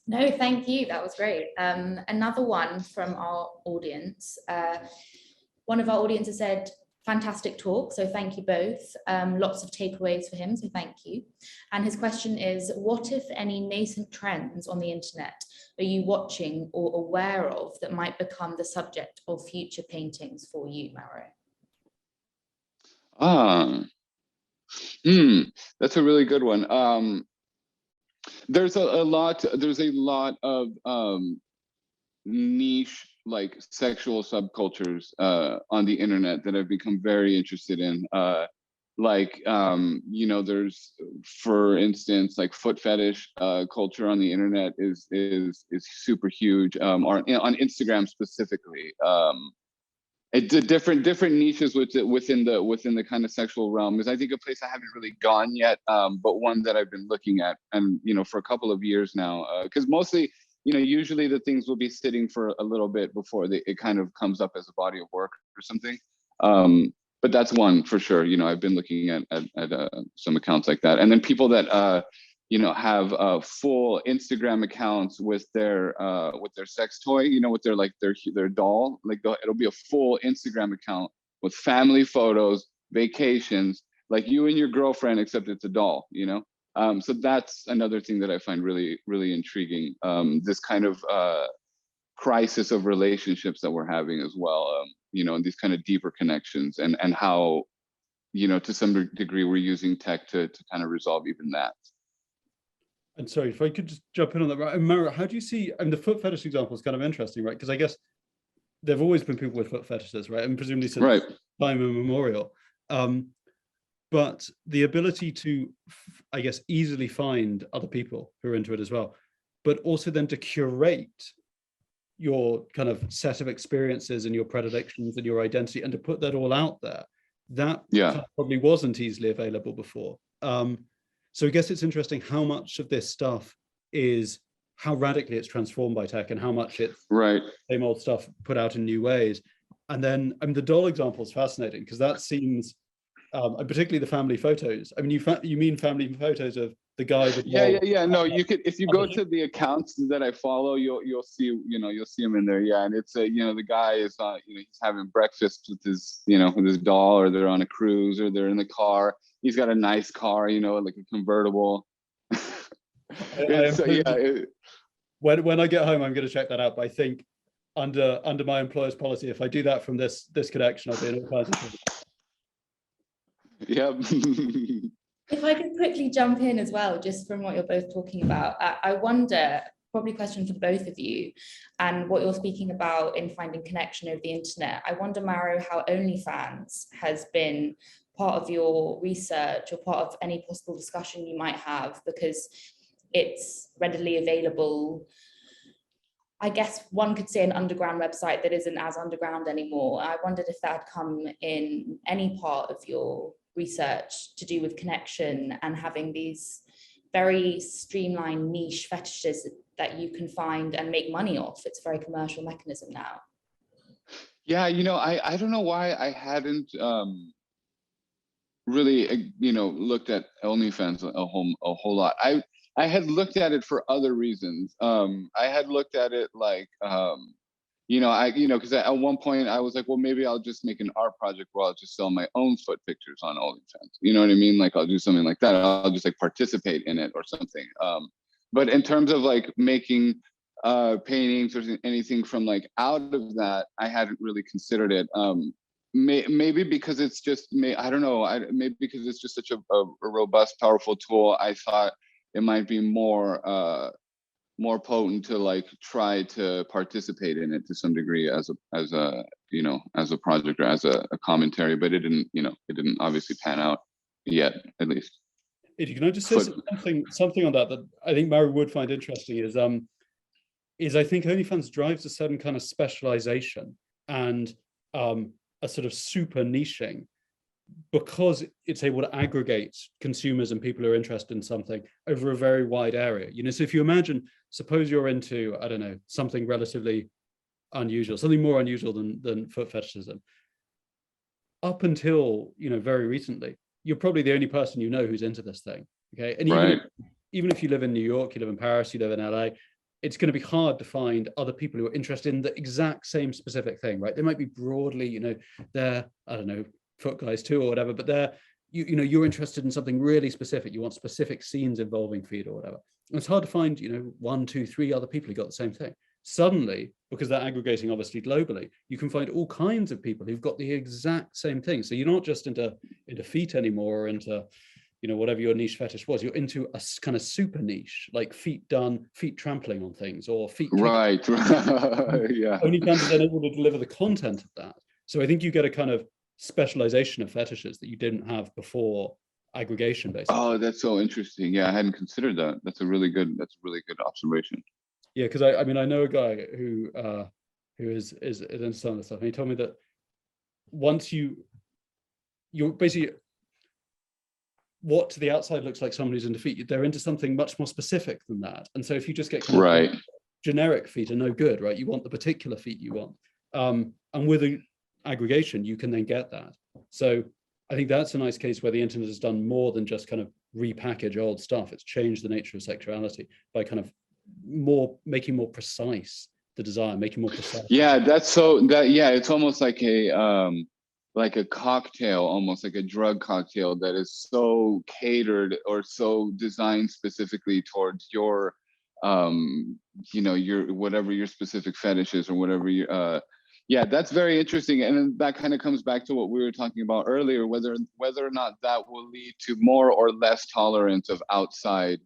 No, thank you. That was great. Another one from our audience. One of our audience has said, fantastic talk. So thank you both. Lots of takeaways for him. So thank you. And his question is, what, if any, nascent trends on the internet are you watching or aware of that might become the subject of future paintings for you, Mauro? That's a really good one. There's a lot of niche sexual subcultures on the internet that I've become very interested in. There's, for instance, foot fetish culture on the internet is super huge, on Instagram specifically. It's different niches within the kind of sexual realm is, I think, a place I haven't really gone yet, but one that I've been looking at, and for a couple of years now, because mostly, usually the things will be sitting for a little bit before it kind of comes up as a body of work or something. But that's one for sure. I've been looking at some accounts like that, and then people that have full Instagram accounts with their sex toy, with their doll. It'll be a full Instagram account with family photos, vacations, like you and your girlfriend, except it's a doll. So that's another thing that I find really, really intriguing. This kind of crisis of relationships that we're having as well. And these kind of deeper connections, and how, to some degree, we're using tech to kind of resolve even that. And sorry, if I could just jump in on that, right? And Mauro, how do you see, the foot fetish example is kind of interesting, right? Because I guess there've always been people with foot fetishes, right? And presumably since time immemorial. But the ability to, I guess, easily find other people who are into it as well, but also then to curate your kind of set of experiences and your predilections and your identity, and to put that all out there, that probably wasn't easily available before. So I guess it's interesting how much of this stuff is, how radically it's transformed by tech, and how much it's same old stuff put out in new ways. And then the doll example is fascinating, because that seems, particularly the family photos. You mean family photos of the guy with No, you could, if you go to the accounts that I follow, you'll see him in there. Yeah, and it's the guy is he's having breakfast with his with his doll, or they're on a cruise, or they're in the car. He's got a nice car, like a convertible. When I get home, I'm going to check that out. But I think under my employer's policy, if I do that from this connection, I'll be in all kinds of trouble. Yeah. If I could quickly jump in as well, just from what you're both talking about, I wonder, probably a question for both of you, and what you're speaking about in finding connection over the internet. I wonder, Mauro, how OnlyFans has been part of your research or part of any possible discussion you might have, because it's readily available. I guess one could say an underground website that isn't as underground anymore. I wondered if that had come in any part of your research to do with connection and having these very streamlined niche fetishes that you can find and make money off. It's a very commercial mechanism now. Yeah, I don't know why I hadn't really looked at OnlyFans a whole lot. I had looked at it for other reasons. I had looked at it like, because at one point I was like, well, maybe I'll just make an art project where I'll just sell my own foot pictures on OnlyFans. You know what I mean? Like I'll do something like that. I'll just like participate in it or something. But in terms of like making paintings or anything from like out of that, I hadn't really considered it. Maybe because it's just, I don't know, maybe because it's just such a robust, powerful tool. I thought it might be more potent to like try to participate in it to some degree as a project or as a commentary, but it didn't obviously pan out yet, at least. Can I just say something on that I think Mauro would find interesting is I think OnlyFans drives a certain kind of specialization and a sort of super niching, because it's able to aggregate consumers and people who are interested in something over a very wide area. So if you imagine, suppose you're into, I don't know, something relatively unusual, something more unusual than foot fetishism. Up until, very recently, you're probably the only person who's into this thing. Okay. And even if you live in New York, you live in Paris, you live in LA, it's going to be hard to find other people who are interested in the exact same specific thing, right? They might be broadly, they're, I don't know, foot guys too or whatever, but they're, you're interested in something really specific. You want specific scenes involving feet or whatever. And it's hard to find, 1, 2, 3 other people who got the same thing. Suddenly, because they're aggregating obviously globally, you can find all kinds of people who've got the exact same thing. So you're not just into feet anymore or into, whatever your niche fetish was. You're into a kind of super niche, like feet trampling on things or feet. Right. Yeah. OnlyFans is then able to deliver the content of that. So I think you get a kind of specialization of fetishes that you didn't have before aggregation, basically. Oh, that's so interesting. Yeah, I hadn't considered that. That's a really good observation. Yeah, because I know a guy who is into some of this stuff, and he told me that once you're basically, what to the outside looks like somebody who's into feet, they're into something much more specific than that. And so if you just get kind of generic feet are no good, right? You want the particular feet you want. And with an aggregation, you can then get that. So I think that's a nice case where the internet has done more than just kind of repackage old stuff. It's changed the nature of sexuality by kind of making more precise the desire, making more precise. Yeah, it's almost like a cocktail, almost like a drug cocktail that is so catered or so designed specifically towards your your whatever your specific fetish is or whatever you that's very interesting. And then that kind of comes back to what we were talking about earlier, whether or not that will lead to more or less tolerance of outside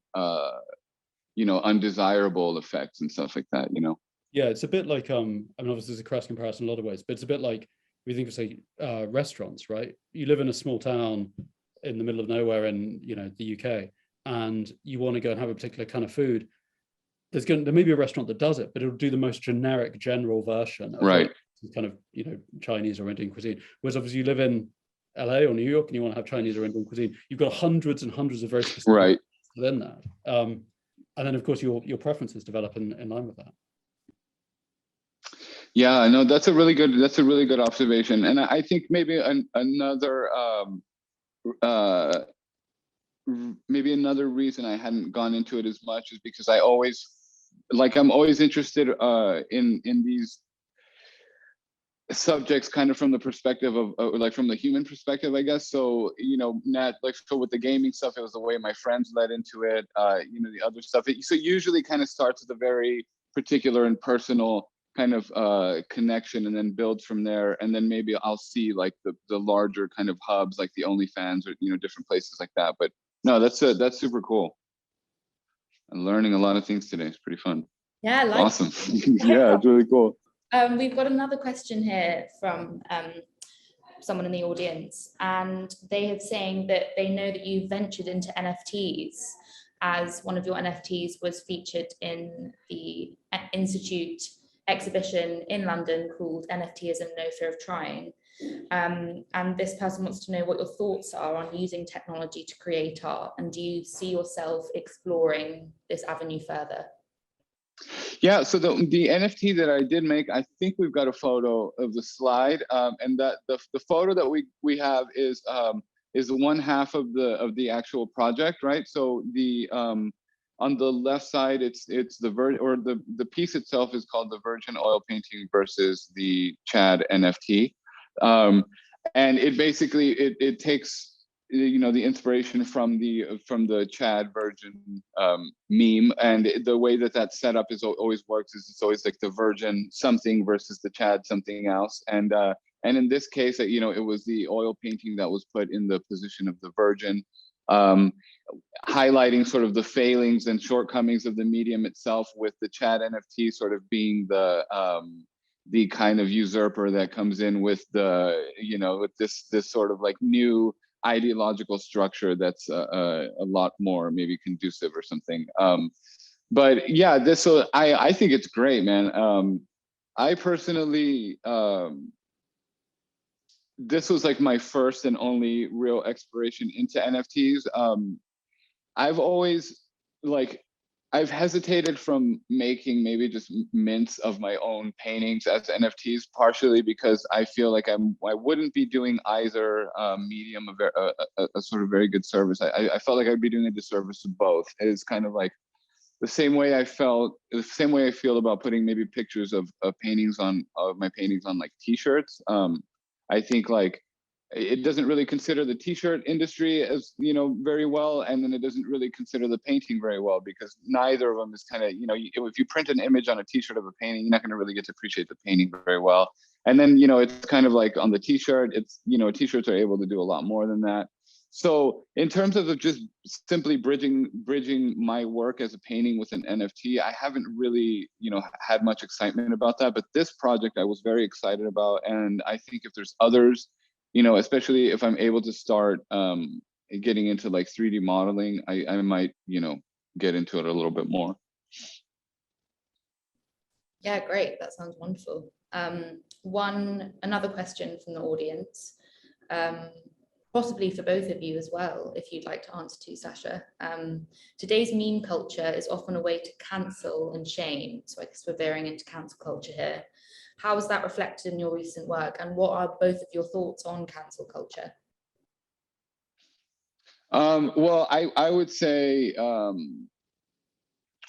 undesirable effects and stuff like that. Yeah, it's a bit like obviously it's a crass comparison in a lot of ways, but it's a bit like we think of, say, restaurants, right? You live in a small town in the middle of nowhere in the UK, and you want to go and have a particular kind of food. There may be a restaurant that does it, but it'll do the most generic, general version of kind of Chinese or Indian cuisine. Whereas obviously you live in LA or New York and you want to have Chinese or Indian cuisine, you've got hundreds and hundreds of very specific within that. And then of course your preferences develop in line with that. Yeah, no, that's a really good observation. And I think maybe another reason I hadn't gone into it as much is because I'm always interested in these subjects kind of from the perspective of like from the human perspective, I guess. So so with the gaming stuff, it was the way my friends led into it. The other stuff, so usually kind of starts with a very particular and personal kind of connection, and then builds from there. And then maybe I'll see like the larger kind of hubs, like the OnlyFans or different places like that. But no, that's super cool. I'm learning a lot of things today. It's pretty fun. Yeah, awesome. Yeah, it's really cool. We've got another question here from someone in the audience, and they are saying that they know that you ventured into NFTs, as one of your NFTs was featured in the Institute exhibition in London called NFTism, No Fear of Trying. And this person wants to know what your thoughts are on using technology to create art, and do you see yourself exploring this avenue further? Yeah, so the NFT that I did make, I think we've got a photo of the slide, and that the photo that we have is one half of the actual project, right? So On the left side, it's the piece itself is called the Virgin Oil Painting versus the Chad NFT. And it basically, it takes, the inspiration from the Chad Virgin meme, and the way that setup is always works is it's always like the Virgin something versus the Chad something else. And in this case, it was the oil painting that was put in the position of the Virgin, highlighting sort of the failings and shortcomings of the medium itself, with the Chad NFT sort of being the kind of usurper that comes in with with this sort of like new ideological structure that's a lot more maybe conducive or something. But yeah, I think it's great, man. I personally, this was like my first and only real exploration into NFTs. I've hesitated from making maybe just mints of my own paintings as NFTs, partially because I feel like I wouldn't be doing either medium a sort of very good service. I felt like I'd be doing a disservice to both. It's kind of like the same way I feel about putting maybe pictures of my paintings on like t-shirts. I think like it doesn't really consider the t-shirt industry as very well, and then it doesn't really consider the painting very well, because neither of them is kind of, if you print an image on a t-shirt of a painting, you're not going to really get to appreciate the painting very well. And then it's kind of like on the t-shirt, it's t-shirts are able to do a lot more than that. So in terms of just simply bridging my work as a painting with an NFT, I haven't really had much excitement about that. But this project I was very excited about, and I think if there's others, especially if I'm able to start getting into like 3D modeling, I might, get into it a little bit more. Yeah, great. That sounds wonderful. Another question from the audience, possibly for both of you as well, if you'd like to answer to, Sacha. Today's meme culture is often a way to cancel and shame. So I guess we're veering into cancel culture here. How is that reflected in your recent work, and what are both of your thoughts on cancel culture? Well, I would say, well,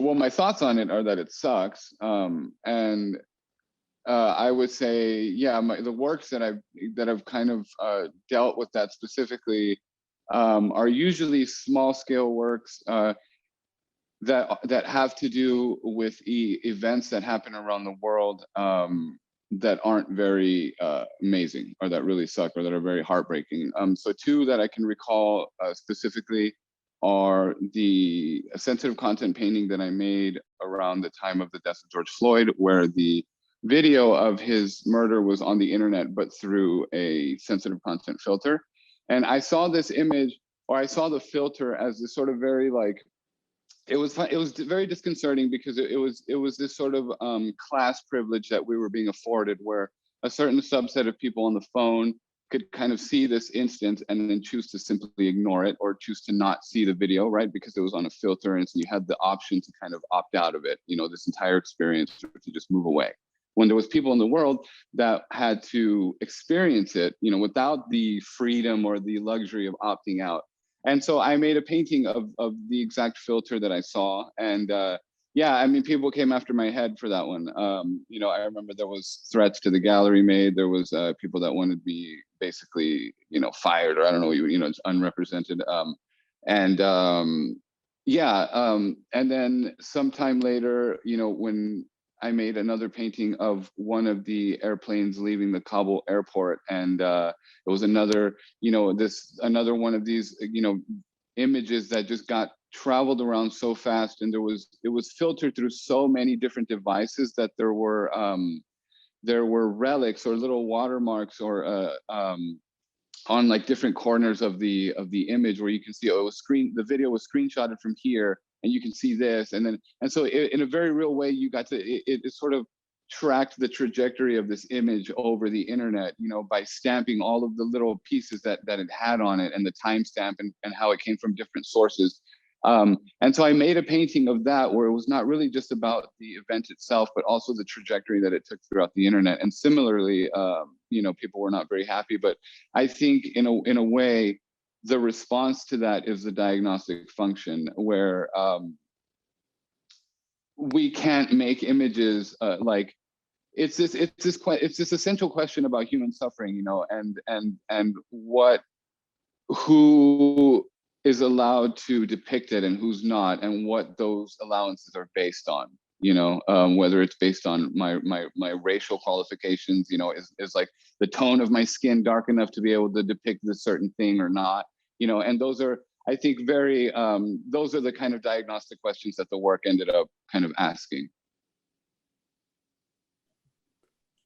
my thoughts on it are that it sucks. And I would say, yeah, the works that I've kind of dealt with that specifically are usually small scale works that have to do with events that happen around the world that aren't very amazing, or that really suck, or that are very heartbreaking. So two that I can recall specifically are the sensitive content painting that I made around the time of the death of George Floyd, where the video of his murder was on the internet, but through a sensitive content filter. And I saw this image, or I saw the filter as this sort of very like, it was very disconcerting, because it was this sort of class privilege that we were being afforded, where a certain subset of people on the phone could kind of see this instance and then choose to simply ignore it, or choose to not see the video, right? Because it was on a filter, and so you had the option to kind of opt out of it, this entire experience, or to just move away. When there was people in the world that had to experience it, without the freedom or the luxury of opting out. And so I made a painting of the exact filter that I saw. And yeah, I mean, people came after my head for that one. I remember there was threats to the gallery made. There was people that wanted me basically, fired, or I don't know, it's unrepresented. And then sometime later, when I made another painting of one of the airplanes leaving the Kabul airport, and it was another, another one of these, images that just got traveled around so fast, and it was filtered through so many different devices that there were relics or little watermarks, or on like different corners of the image, where you can see, the video was screenshotted from here, and you can see this, and so in a very real way, you got to it sort of tracked the trajectory of this image over the internet, by stamping all of the little pieces that it had on it, and the timestamp, and how it came from different sources. And so I made a painting of that, where it was not really just about the event itself, but also the trajectory that it took throughout the internet. And similarly, people were not very happy, but I think in a way, the response to that is the diagnostic function, where we can't make images like it's this essential question about human suffering, you know, and who is allowed to depict it and who's not, and what those allowances are based on, you know, whether it's based on my racial qualifications, you know, is like the tone of my skin dark enough to be able to depict this certain thing or not, you know. And those are, I think, very those are the kind of diagnostic questions that the work ended up kind of asking.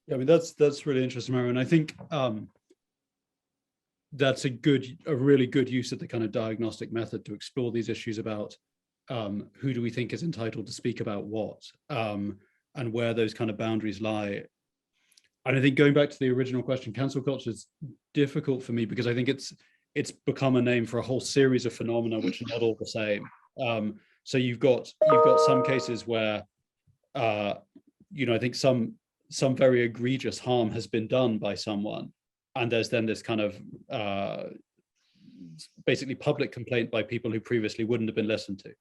Yeah, I mean, that's really interesting, Mauro. And I think that's a really good use of the kind of diagnostic method to explore these issues about who do we think is entitled to speak about what, and where those kind of boundaries lie. And I think going back to the original question, cancel culture is difficult for me because I think it's become a name for a whole series of phenomena which are not all the same. So you've got some cases where you know, I think some very egregious harm has been done by someone, and there's then this kind of basically public complaint by people who previously wouldn't have been listened to.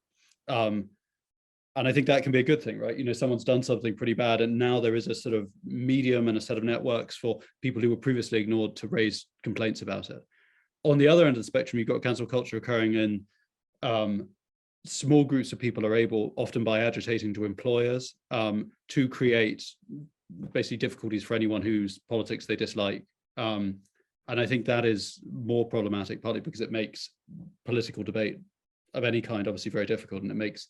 And I think that can be a good thing, right? You know, someone's done something pretty bad, and now there is a sort of medium and a set of networks for people who were previously ignored to raise complaints about it. On the other end of the spectrum, you've got cancel culture occurring in small groups of people are able, often by agitating to employers, to create basically difficulties for anyone whose politics they dislike. And I think that is more problematic, partly because it makes political debate of any kind obviously very difficult, and it makes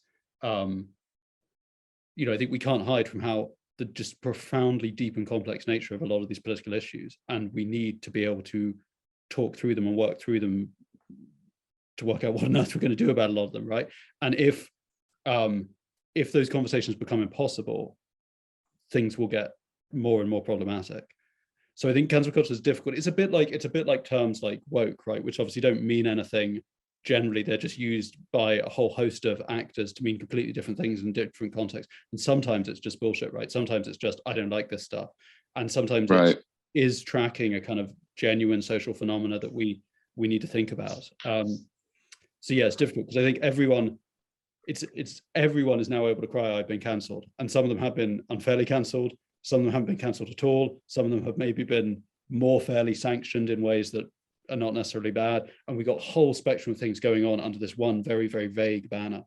you know, I think we can't hide from how the just profoundly deep and complex nature of a lot of these political issues, and we need to be able to talk through them and work through them to work out what on earth we're going to do about a lot of them, right? And if those conversations become impossible, things will get more and more problematic. So I think cancel culture is difficult. It's a bit like terms like woke, right? Which obviously don't mean anything. Generally, they're just used by a whole host of actors to mean completely different things in different contexts. And sometimes it's just bullshit, right? Sometimes it's just, I don't like this stuff. And sometimes it is tracking a kind of genuine social phenomena that we need to think about. So yeah, it's difficult because I think everyone is now able to cry, I've been cancelled. And some of them have been unfairly cancelled. Some of them haven't been cancelled at all. Some of them have maybe been more fairly sanctioned in ways that are not necessarily bad. And we got a whole spectrum of things going on under this one very, very vague banner.